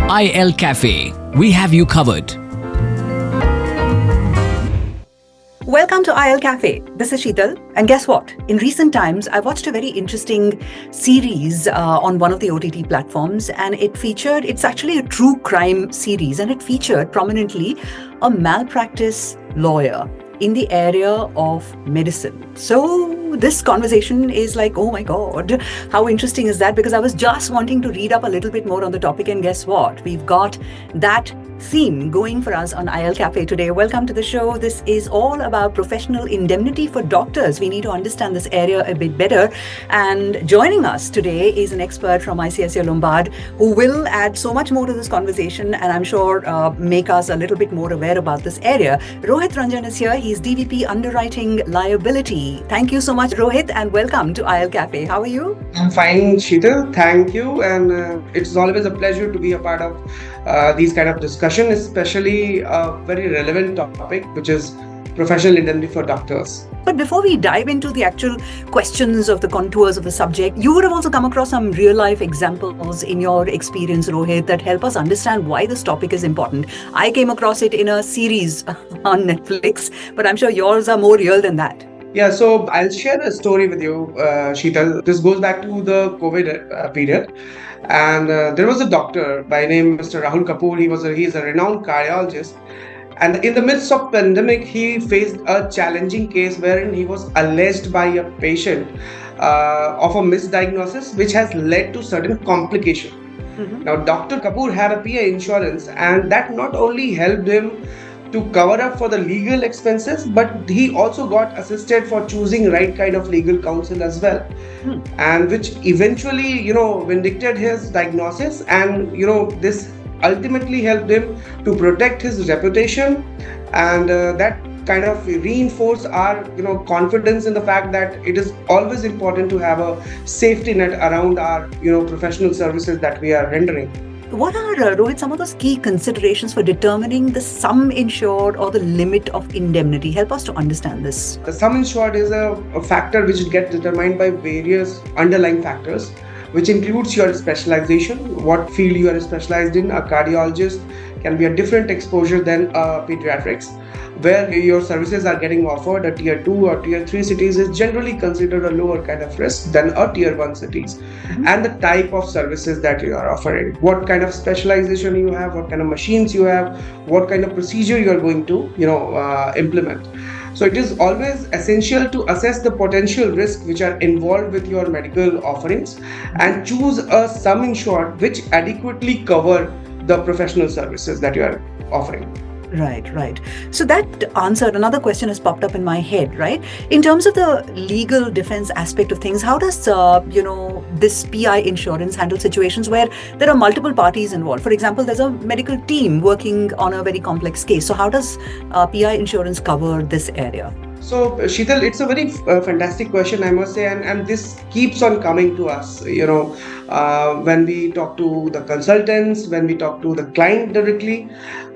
IL Cafe. We have you covered. Welcome to IL Cafe. This is Sheetal. And guess what? In recent times, I watched a very interesting series on one of the OTT platforms, and it's actually a true crime series, and it featured prominently a malpractice lawyer in the area of medicine. So this conversation is like, oh my God, how interesting is that? Because I was just wanting to read up a little bit more on the topic, and guess what? We've got that theme going for us on IL Cafe today. Welcome to the show. This is all about professional indemnity for doctors. We need to understand this area a bit better. And joining us today is an expert from ICICI Lombard who will add so much more to this conversation, and I'm sure make us a little bit more aware about this area. Rohit Ranjan is here. He's DVP Underwriting Liability. Thank you so much, Rohit, and welcome to IL Cafe. How are you? I'm fine, Sheetal. Thank you. And it's always a pleasure to be a part of these kind of discussion, especially a very relevant topic, which is professional indemnity for doctors. But before we dive into the actual questions of the contours of the subject, you would have also come across some real life examples in your experience, Rohit, that help us understand why this topic is important. I came across it in a series on Netflix, but I'm sure yours are more real than that. Yeah, so I'll share a story with you, Sheetal. This goes back to the COVID period. And there was a doctor by name Mr. Rahul Kapoor. He's a renowned cardiologist. And in the midst of pandemic, he faced a challenging case wherein he was alleged by a patient of a misdiagnosis, which has led to certain complication. Mm-hmm. Now, Dr. Kapoor had a PI insurance, and that not only helped him to cover up for the legal expenses, but he also got assisted for choosing right kind of legal counsel as well, and which eventually, vindicated his diagnosis, and this ultimately helped him to protect his reputation, and that kind of reinforce our confidence in the fact that it is always important to have a safety net around our professional services that we are rendering. What are, Rohit, some of those key considerations for determining the sum insured or the limit of indemnity? Help us to understand this. The sum insured is a factor which gets determined by various underlying factors, which includes your specialization, what field you are specialized in. A cardiologist can be a different exposure than pediatrics, where your services are getting offered. A tier 2 or tier 3 cities is generally considered a lower kind of risk than a tier 1 cities. Mm-hmm. And the type of services that you are offering, what kind of specialization you have, what kind of machines you have, what kind of procedure you are going to implement. So it is always essential to assess the potential risks which are involved with your medical offerings and choose a sum insured which adequately cover the professional services that you are offering. Right. So that answered another question has popped up in my head, right? In terms of the legal defense aspect of things, how does, this PI insurance handle situations where there are multiple parties involved? For example, there's a medical team working on a very complex case. So how does PI insurance cover this area? So, Sheetal, it's a very fantastic question, I must say, and this keeps on coming to us, when we talk to the consultants, when we talk to the client directly.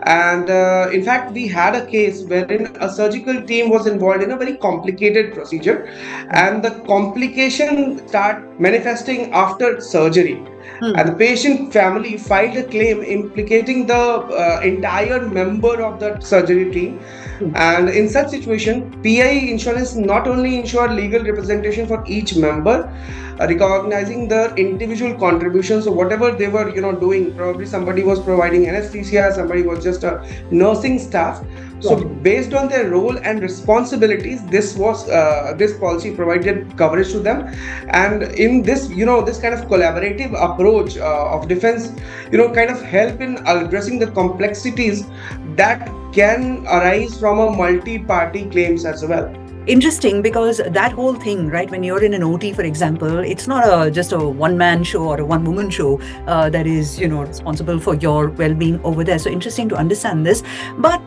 And in fact, we had a case wherein a surgical team was involved in a very complicated procedure, and the complication start manifesting after surgery. And the patient family filed a claim implicating the entire member of the surgery team. And in such situation, PI insurance not only ensure legal representation for each member, recognizing their individual contributions. So whatever they were, doing, probably somebody was providing anesthesia, somebody was just a nursing staff. So based on their role and responsibilities, this policy provided coverage to them. And in this, this kind of collaborative approach of defense, kind of help in addressing the complexities that can arise from a multi-party claims as well. Interesting, because that whole thing, right, when you're in an OT, for example, it's not just a one-man show or a one-woman show that is, responsible for your well-being over there. So interesting to understand this. But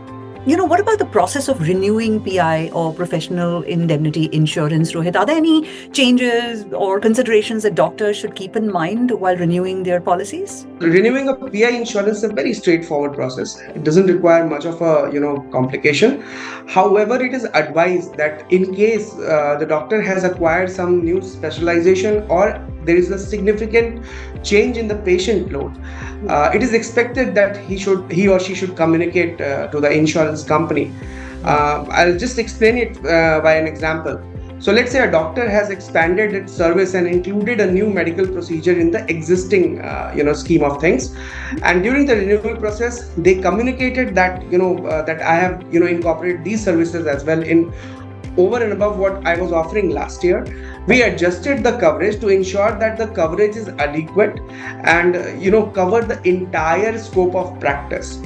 what about the process of renewing PI or professional indemnity insurance, Rohit? Are there any changes or considerations that doctors should keep in mind while renewing their policies? Renewing a PI insurance is a very straightforward process. It doesn't require much of a complication. However, it is advised that in case the doctor has acquired some new specialization or there is a significant change in the patient load, it is expected that he or she should communicate to the insurance company. I'll just explain it by an example. So let's say a doctor has expanded its service and included a new medical procedure in the existing scheme of things, and during the renewal process they communicated that that I have incorporated these services as well in over and above what I was offering last year. We adjusted the coverage to ensure that the coverage is adequate and cover the entire scope of practice.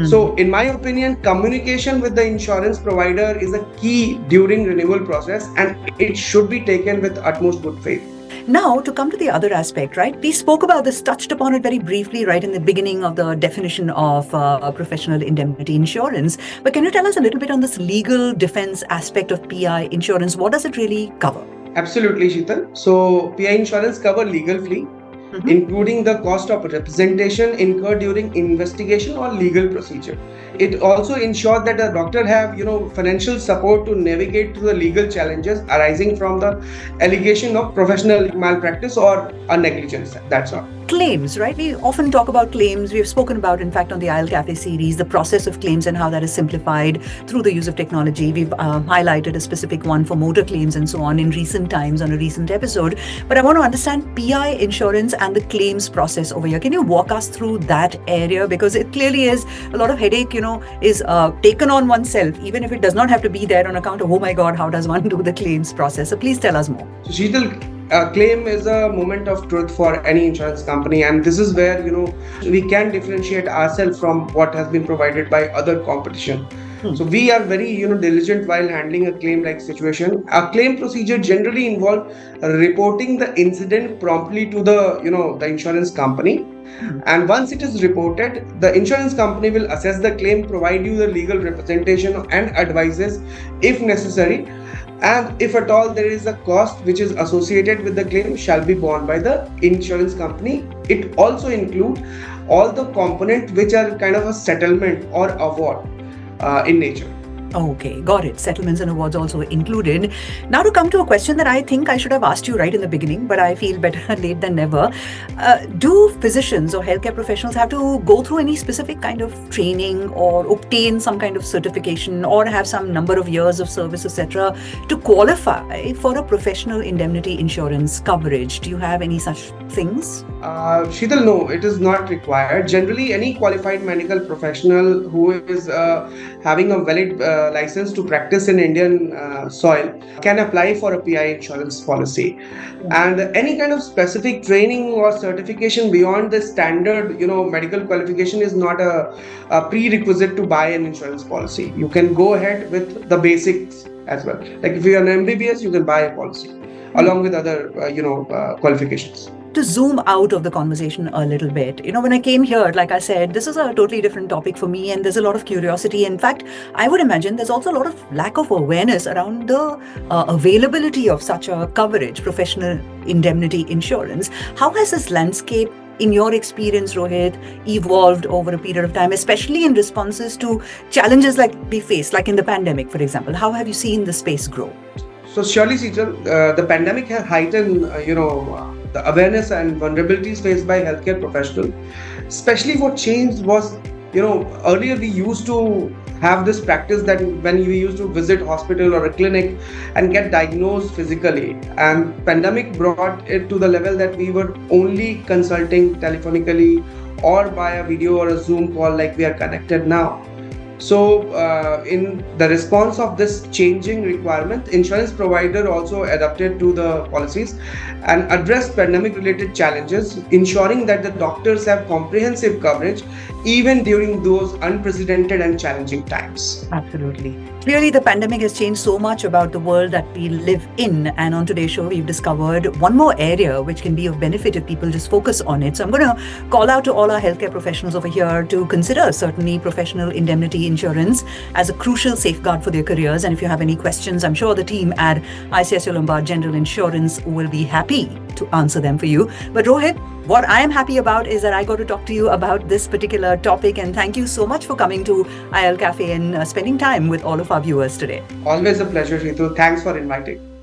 So in my opinion, communication with the insurance provider is a key during renewal process, and it should be taken with utmost good faith. Now, to come to the other aspect, right? We spoke about this, touched upon it very briefly right in the beginning of the definition of professional indemnity insurance. But can you tell us a little bit on this legal defense aspect of PI insurance? What does it really cover? Absolutely, Sheetal. So PI insurance cover legal fee, including the cost of representation incurred during investigation or legal procedure. It also ensures that the doctor have financial support to navigate through the legal challenges arising from the allegation of professional malpractice or a negligence. That's all. Claims, right? We often talk about claims. We've spoken about, in fact, on the IL Cafe series, the process of claims and how that is simplified through the use of technology. We've highlighted a specific one for motor claims and so on in recent times on a recent episode. But I want to understand PI insurance and the claims process over here. Can you walk us through that area? Because it clearly is a lot of headache, is taken on oneself, even if it does not have to be there on account of, oh my God, how does one do the claims process? So please tell us more. So Sheetal, a claim is a moment of truth for any insurance company, and this is where we can differentiate ourselves from what has been provided by other competition. So we are very diligent while handling a claim like situation. A claim procedure generally involves reporting the incident promptly to the the insurance company, and once it is reported, the insurance company will assess the claim, provide you the legal representation and advices if necessary. And if at all there is a cost which is associated with the claim, shall be borne by the insurance company. It also includes all the components which are kind of a settlement or award in nature. Okay, got it. Settlements and awards also included. Now to come to a question that I think I should have asked you right in the beginning, but I feel better late than never. Do physicians or healthcare professionals have to go through any specific kind of training or obtain some kind of certification or have some number of years of service, etc., to qualify for a professional indemnity insurance coverage? Do you have any such things? Sheetal, no, it is not required. Generally, any qualified medical professional who is having a valid license to practice in Indian soil can apply for a PI insurance policy. And any kind of specific training or certification beyond the standard, medical qualification is not a prerequisite to buy an insurance policy. You can go ahead with the basics as well. Like if you're an MBBS, you can buy a policy along with other, qualifications. To zoom out of the conversation a little bit, when I came here, like I said, this is a totally different topic for me, and there's a lot of curiosity. In fact, I would imagine there's also a lot of lack of awareness around the availability of such a coverage, professional indemnity insurance. How has this landscape, in your experience, Rohit, evolved over a period of time, especially in responses to challenges like we face, like in the pandemic, for example? How have you seen the space grow? So surely, Sheetal, the pandemic has heightened, the awareness and vulnerabilities faced by healthcare professionals. Especially what changed was, earlier we used to have this practice that when we used to visit hospital or a clinic and get diagnosed physically, and pandemic brought it to the level that we were only consulting telephonically or by a video or a Zoom call like we are connected now. So in the response of this changing requirement, insurance provider also adapted to the policies and addressed pandemic related challenges, ensuring that the doctors have comprehensive coverage even during those unprecedented and challenging times. Absolutely. Clearly, the pandemic has changed so much about the world that we live in. And on today's show, we've discovered one more area which can be of benefit if people just focus on it. So I'm going to call out to all our healthcare professionals over here to consider certainly professional indemnity insurance as a crucial safeguard for their careers. And if you have any questions, I'm sure the team at ICICI Lombard General Insurance will be happy to answer them for you. But Rohit, what I am happy about is that I got to talk to you about this particular topic, and thank you so much for coming to IL Cafe and spending time with all of our viewers today. Always a pleasure, Ritu. Thanks for inviting.